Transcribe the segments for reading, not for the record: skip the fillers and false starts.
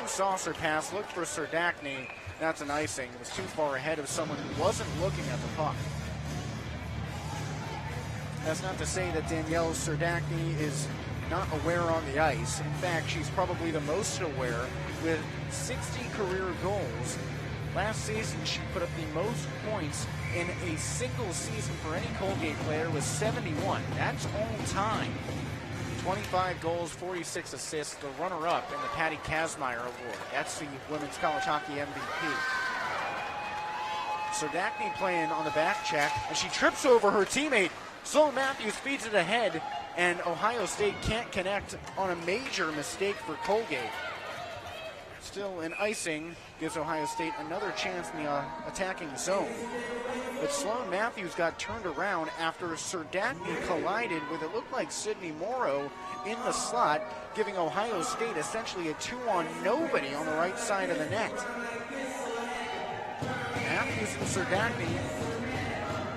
long saucer pass, looked for Serdachny. That's an icing. It was too far ahead of someone who wasn't looking at the puck. That's not to say that Danielle Serdachny is not aware on the ice. In fact, she's probably the most aware with 60 career goals. Last season, she put up the most points in a single season for any Colgate player with 71. That's all time. 25 goals, 46 assists, the runner-up in the Patty Kazmaier Award. That's the Women's College Hockey MVP. Serdachny playing on the back check, and she trips over her teammate. Sloan Matthews feeds it ahead, and Ohio State can't connect on a major mistake for Colgate. Still, an icing gives Ohio State another chance in the attacking zone. But Sloan Matthews got turned around after Serdachny collided with, it looked like, Sydney Morrow in the slot, giving Ohio State essentially a 2-on-nobody on the right side of the net. Matthews and Serdachny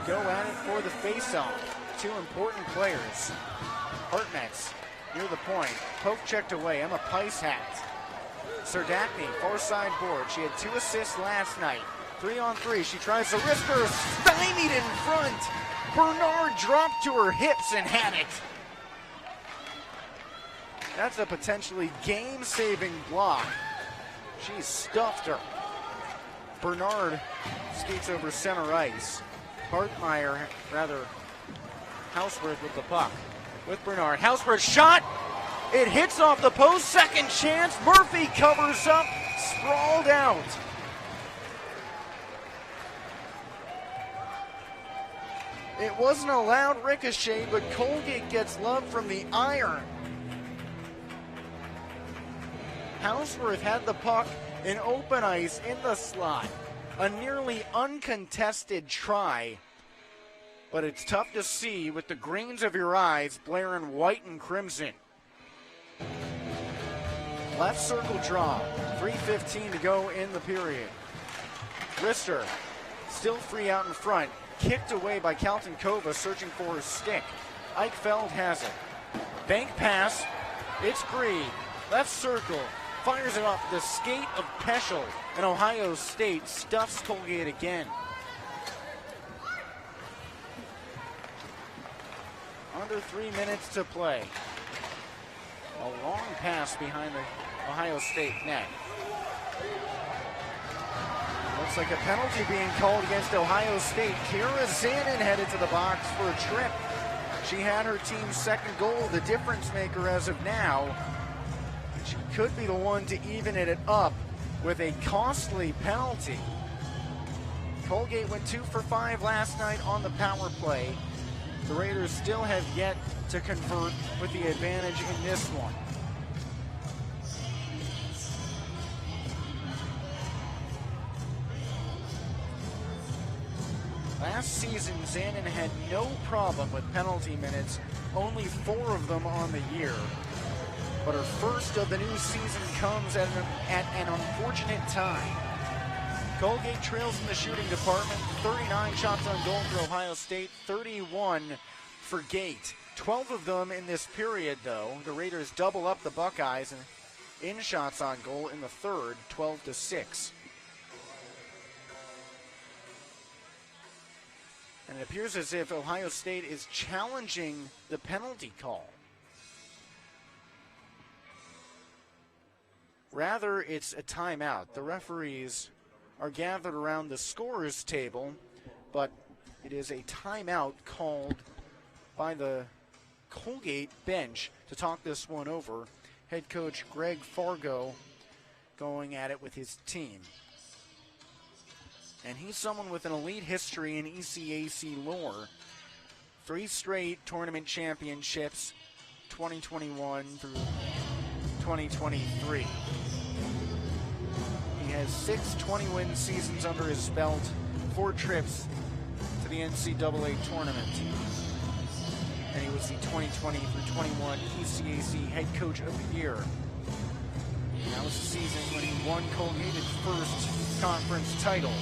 go at it for the face-off. Two important players. Hartnett near the point. Poke checked away. Emma Pice hat. Serdachny, far side board. She had 2 assists last night. 3-on-3. She tries to risk her. Stymied in front. Bernard dropped to her hips and had it. That's a potentially game-saving block. She stuffed her. Bernard skates over center ice. Houseworth with the puck. With Bernard. Houseworth shot. It hits off the post. Second chance. Murphy covers up. Sprawled out. It wasn't a loud ricochet, but Colgate gets love from the iron. Houseworth had the puck in open ice in the slot. A nearly uncontested try. But it's tough to see with the greens of your eyes blaring white and crimson. Left circle draw. 3:15 to go in the period. Rister still free out in front. Kicked away by Calton Kova, searching for his stick. Ike Feld has it. Bank pass. It's Gree. Left circle. Fires it off the skate of Peschel. And Ohio State stuffs Colgate again. Under 3 minutes to play. A long pass behind the Ohio State net. Looks like a penalty being called against Ohio State. Kira Zanin headed to the box for a trip. She had her team's second goal, the difference maker as of now. She could be the one to even it up with a costly penalty. Colgate went 2 for 5 last night on the power play. The Raiders still have yet to convert with the advantage in this one. Last season, Zanin had no problem with penalty minutes, only 4 of them on the year. But her first of the new season comes at an unfortunate time. Colgate trails in the shooting department, 39 shots on goal for Ohio State, 31 for Gate. 12 of them in this period, though. The Raiders double up the Buckeyes in shots on goal in the third, 12-6. And it appears as if Ohio State is challenging the penalty call. Rather, it's a timeout. The referees are gathered around the scorer's table, but it is a timeout called by the Colgate bench to talk this one over. Head coach Greg Fargo going at it with his team. And he's someone with an elite history in N.C.A.A. lore. 3 straight tournament championships, 2021 through 2023. He has 6 20-win seasons under his belt, 4 trips to the N.C.A.A. tournament. And he was the 2020 through 21 N.C.A.A. head coach of the year. And that was the season when he won Colgate's first conference title.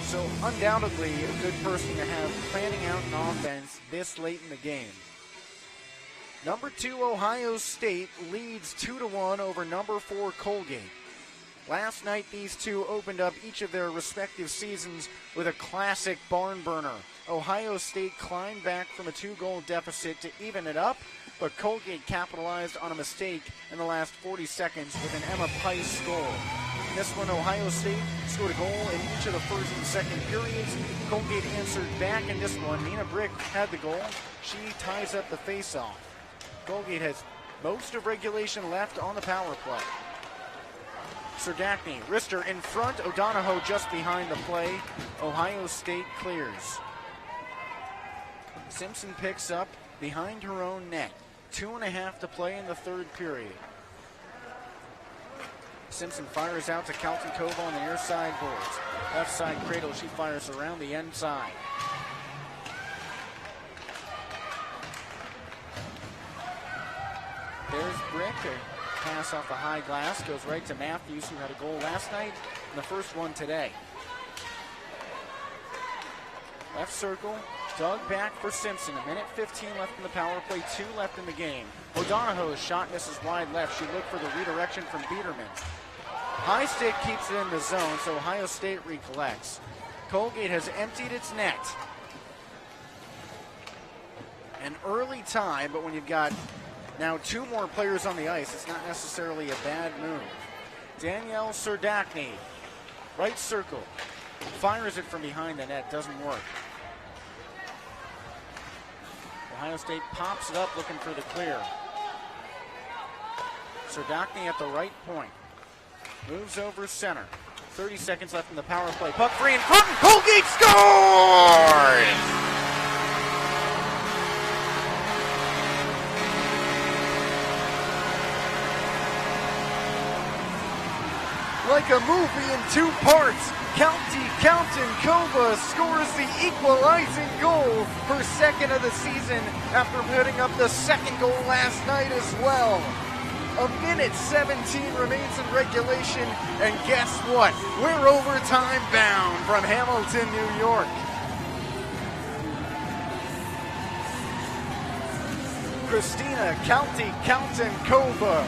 So undoubtedly a good person to have planning out an offense this late in the game. Number 2 Ohio State leads 2-1 over number 4 Colgate. Last night, these two opened up each of their respective seasons with a classic barn burner. Ohio State climbed back from a 2-goal deficit to even it up, but Colgate capitalized on a mistake in the last 40 seconds with an Emma Pice goal. In this one, Ohio State scored a goal in each of the first and second periods. Colgate answered back in this one. Nina Brick had the goal. She ties up the face-off. Colgate has most of regulation left on the power play. Serdachny, wrister in front, O'Donohoe just behind the play. Ohio State clears. Simpson picks up behind her own net. 2.5 to play in the third period. Simpson fires out to Calton Kova on the near side boards. Left side cradle, she fires around the end side. There's Brick. A pass off the high glass goes right to Matthews, who had a goal last night and the first one today. Left circle, dug back for Simpson. 1:15 left in the power play, 2 left in the game. O'Donohoe's shot misses wide left. She looked for the redirection from Biederman. High stick keeps it in the zone, so Ohio State recollects. Colgate has emptied its net. An early tie, but when you've got now 2 more players on the ice, it's not necessarily a bad move. Danielle Serdachny, right circle, fires it from behind the net, doesn't work. Ohio State pops it up looking for the clear. Serdachny at the right point. Moves over center. 30 seconds left in the power play. Puck free in front, and Colgate scores! Like a movie in 2 parts, Calton Kova scores the equalizing goal, her second of the season after putting up the second goal last night as well. 1:17 remains in regulation, and guess what? We're overtime bound from Hamilton, New York. Christina Calton Kova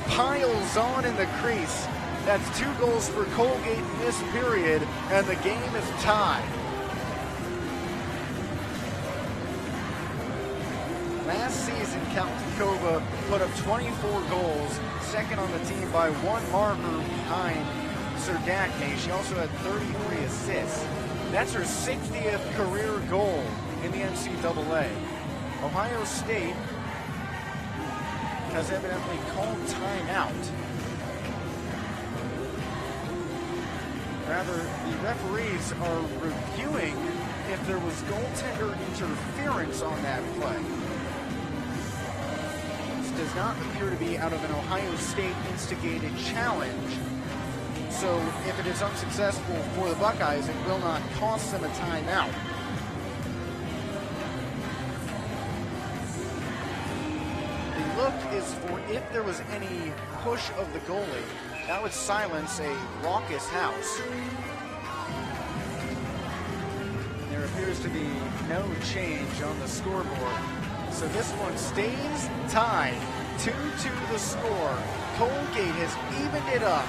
piles on in the crease. That's 2 goals for Colgate in this period, and the game is tied. Last season, Calton Kova put up 24 goals, second on the team by 1 marker behind Serdachny. She also had 33 assists. That's her 60th career goal in the N.C.A.A. Ohio State has evidently called timeout. Rather, the referees are reviewing if there was goaltender interference on that play. This does not appear to be out of an Ohio State instigated challenge. So if it is unsuccessful for the Buckeyes, it will not cost them a timeout. The look is for if there was any push of the goalie, that would silence a raucous house. There appears to be no change on the scoreboard. So this one stays tied. 2-2 the score. Colgate has evened it up.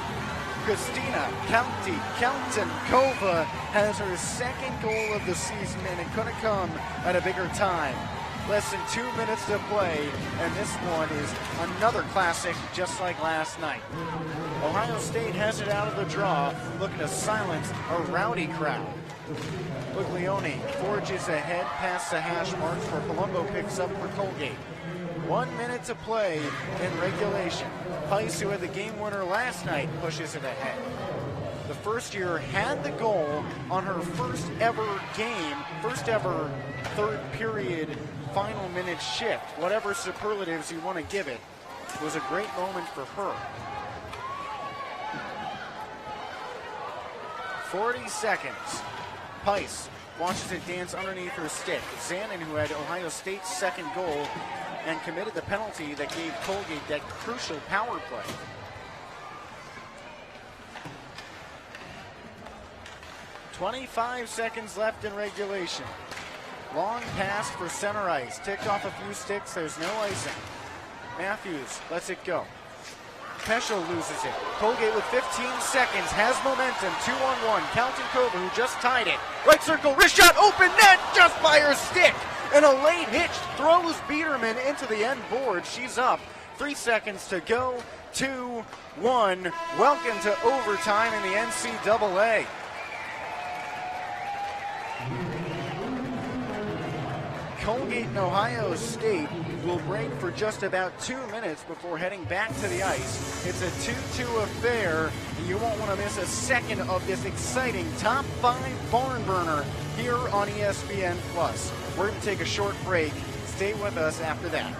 Christina Calton Kova has her second goal of the season, and it couldn't come at a bigger time. Less than 2 minutes to play, and this one is another classic just like last night. Ohio State has it out of the draw, looking to silence a rowdy crowd. Buglione forges ahead past the hash marks where Colombo picks up for Colgate. 1 minute to play in regulation. Pice, who had the game winner last night, pushes it ahead. The first year had the goal on her first ever game, first ever third period final minute shift. Whatever superlatives you want to give it, it was a great moment for her. 40 seconds. Pice watches it dance underneath her stick. Zanin, who had Ohio State's second goal and committed the penalty that gave Colgate that crucial power play. "25 seconds left in regulation. Long pass for center ice. Ticked off a few sticks. There's no icing. Matthews lets it go. Pesha loses it. Colgate with 15 seconds has momentum, 2-on-1. Calton Cover, who just tied it. Right circle, wrist shot, open net, just by her stick. And a late hitch throws Biederman into the end board. She's up. 3 seconds to go. 2-1. Welcome to overtime in the N.C.A.A. Colgate and Ohio State will break for just about 2 minutes before heading back to the ice. It's a 2-2 affair, and you won't want to miss a second of this exciting top 5 barn burner here on ESPN+. We're going to take a short break. Stay with us after that.